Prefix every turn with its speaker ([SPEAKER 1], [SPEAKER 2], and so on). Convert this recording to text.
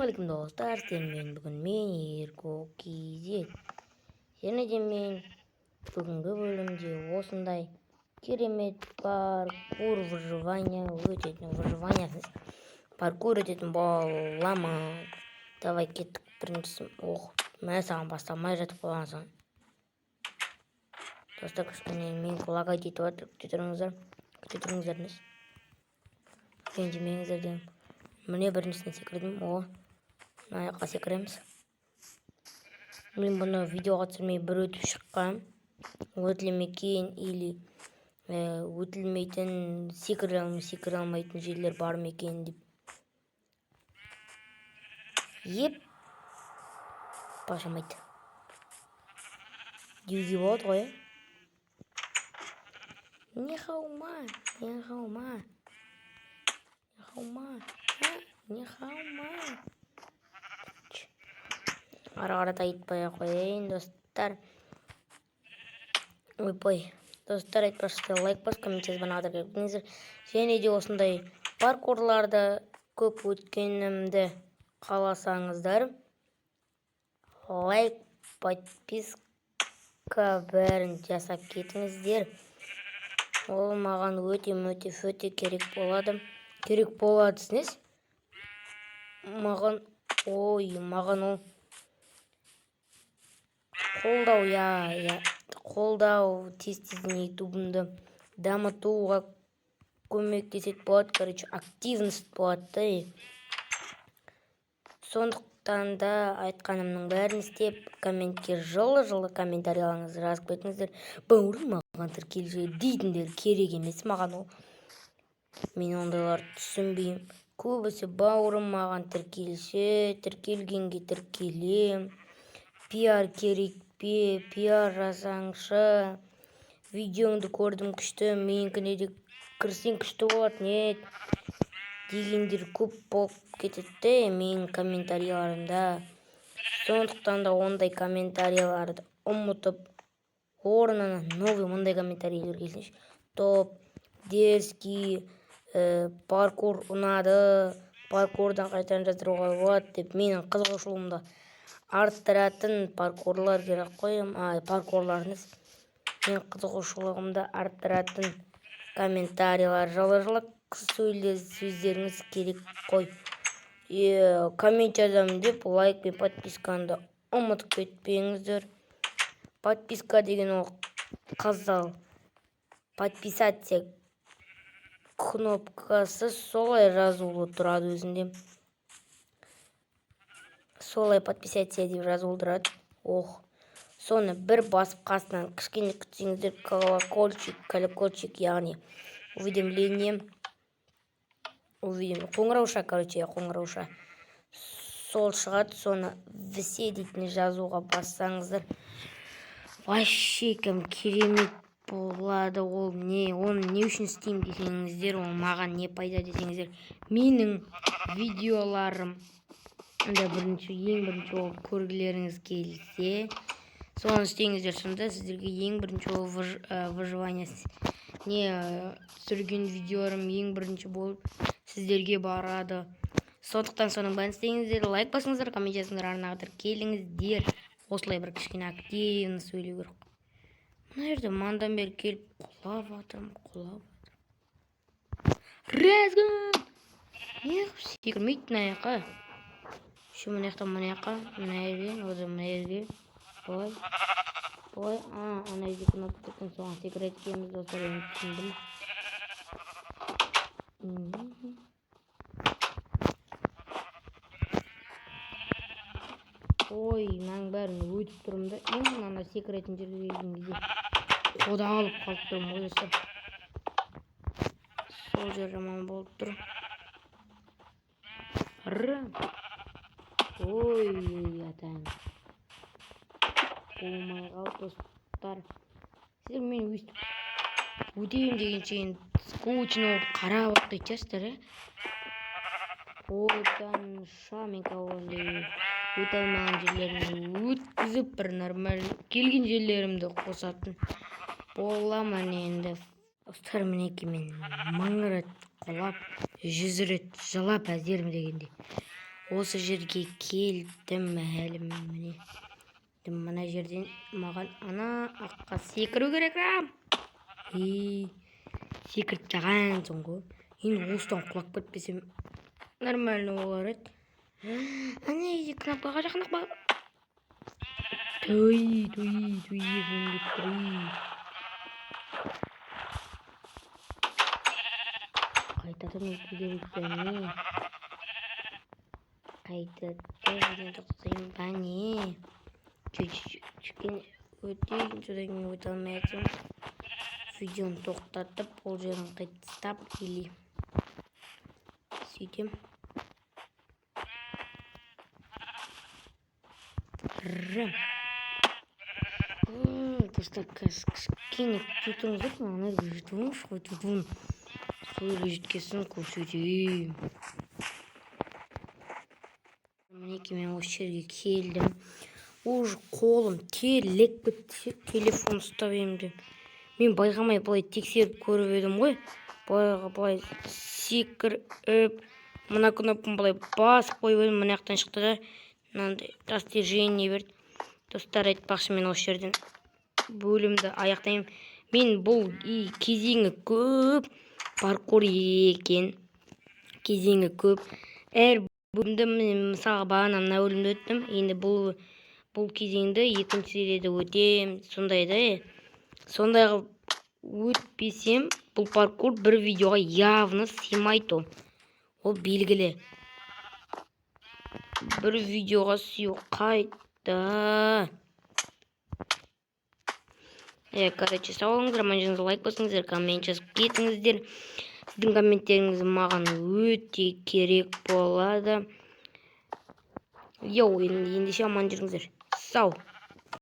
[SPEAKER 1] Ассалаумағалейкум достар, сіздермен бүгін мен Ерко KZ. Және де мен бүгінгі бөлімде осындай керемет паркур паркур өтетін боламын. Давай кеттік. Біріншісі мә саған басталмай жатып қалған соң. Достар, кішкене мен лага жетіп жатыр. Күте тұрыңыздар. Ренжімеңіздер деймін. Міне біріншісіне секірдім. Мына жаққа секіреміз. Мен бұны видеоға түсірмей бір өтіп шыққам. Өтілмеген или өтілмейтін, секіре алмайтын жерлер бар ма екен деп. Башамайды. Деуге болады ғой. Не хаума. Ара-қарата айтпай қояйын, достар. Достар, айтпашты лайк бас, коммент жазып бағанағыдар көрдіңіздер. Және де осындай паркурларды көп өткенімді қаласаңыздар, лайк, подписка бәрін жасап кетіңіздер. Ол маған өте керек болады. Керек болады сінес. Маған ол қолдау тез-тезден ютубымды дамытуға көмектесет болады. Активность болады. Сондықтан да айтқанымның бәрін істеп, комментке жылы комментарияларыңыз жазып кетіңіздер. Бауырым маған тіркелші дейтіндер керек емес маған ол. Мен ондайлар түсінбеймін. Көбісі бауырым маған тіркелші, тіркелгенге тіркелем. Пиар керек пе, пиар жасаңшы. Видеоңды көрдім күшті, менікіне де кірсең күшті болады, нет. Дегендер көп болып кетеді менің комментарияларымда. Сондықтан да ондай комментарияларды ұмытып, орнына новый мұндай комментарийлер келсінші. Топ, дерзкий, паркур ұнады, паркурдан қайтадан жаздыруға болады деп менің қызығушылығымды арттыратын паркурлар керек қой. Паркурларыңыз мен қызығушылығымды арттыратын комментарийлар, жылы сөздеріңіз керек қой. Коммент жазамын деп лайк пен подписканы ұмытып кетпеңіздер. Подписка деген ол қызыл. Подписаться кнопкасы солай жазулы тұрады өзінде. Солай подписаться деп жазулы тұрады. Соны бір басып қасынан кішкене күтсеңіздер, колокольчик, яғни уведомление, қоңырауша. Сол шығады, соны все дейтін жазуға бассаңыздар. Вообще керемет болады. Оны не үшін істеймін десеңіздер, ол маған не пайда десеңіздер, менің видеоларым ең бірінші ол көргілеріңіз келсе, соны істеңіздер. Сонда сіздерге ең бірінші ол выживание түсірген видеоларым ең бірінші болып сіздерге барады. Сондықтан соның бәрін істеңіздер, лайк басыңыздар, коммент жазыңыздар, арнағыдар келіңіздер. Осылай бір кішкене активно сөйлеу керек. Мына жерде мандан бері келіп құлап жатырмын. Разгон! Секірмейді мына жаққа. Мына жерге. Былай. Ана жерде кнопка тұтын, соған секіреді екенбіз, достар, енді түсіндім. Мынаның бәрін өтіп тұрмын да. Ана секіретін жерге келген кезде қода алып қалып тұрмын ғой, достар. Сол жер жаман болып тұр. Атаң. Болмай қалды, достар. Сіздер мен өтейін дегенше скучно болып қарап өтпейді жастар, Оданша мен кәуінде өте алмаған жерлерімді өткізіп, бір нормально келген жерлерімді қосатын боламын енді. Достар, мінеки мен 1000 рет құлап, 100 рет жылап әзерім дегенде. Осы жерге келдім әлі міне. Мына жерден маған ана аққа секіру керек. Секіріп тағансың ғой. Енді осыдан құлап кетпесем нормально болар еді. Ане кнопкаға жақындап бақ. Туй, қайтадан өту керек пе не? Қайтадан тоқтайын ба не? Кішкене өтейін, содан кейін өте алмайсың. Видеоны тоқтатып, ол жерін қайтыстап или сөйтем. Достар, кішкене күтіңіздер, ана жетуін, шойтуын. Солға жеткесін көрсетейін. Мінеке мен осы жерге келдім. Уже қолым терлеп кетті, телефон ұстап емді. Мен байқамай былай тексеріп көріп едім ғой. Былай секіріп, мына кнопканы былай басып қойып едім, мына жақтан шықты да, мынандай достижение берді. Достар, айтпақшы, мен осы жерден бөлімді аяқтаймын. Мен бұл кезеңі көп паркур екен. Кезеңі көп. Әр бөлімді мысалға бағана мына бөлімді өттім. Енді бұл кезеңді екінші серияда өтем. Сондай өтпесем, бұл паркур бір видеоға явно сыймайды. Ол белгілі. Бір видеоға сыйу қайда? Короче, сау болыңыздар, мына лайк басыңыздар, коммент жазып кетіңіздер. Сіздің комменттеріңіз маған өте керек болады. Ендеше аман жүріңіздер. Сау.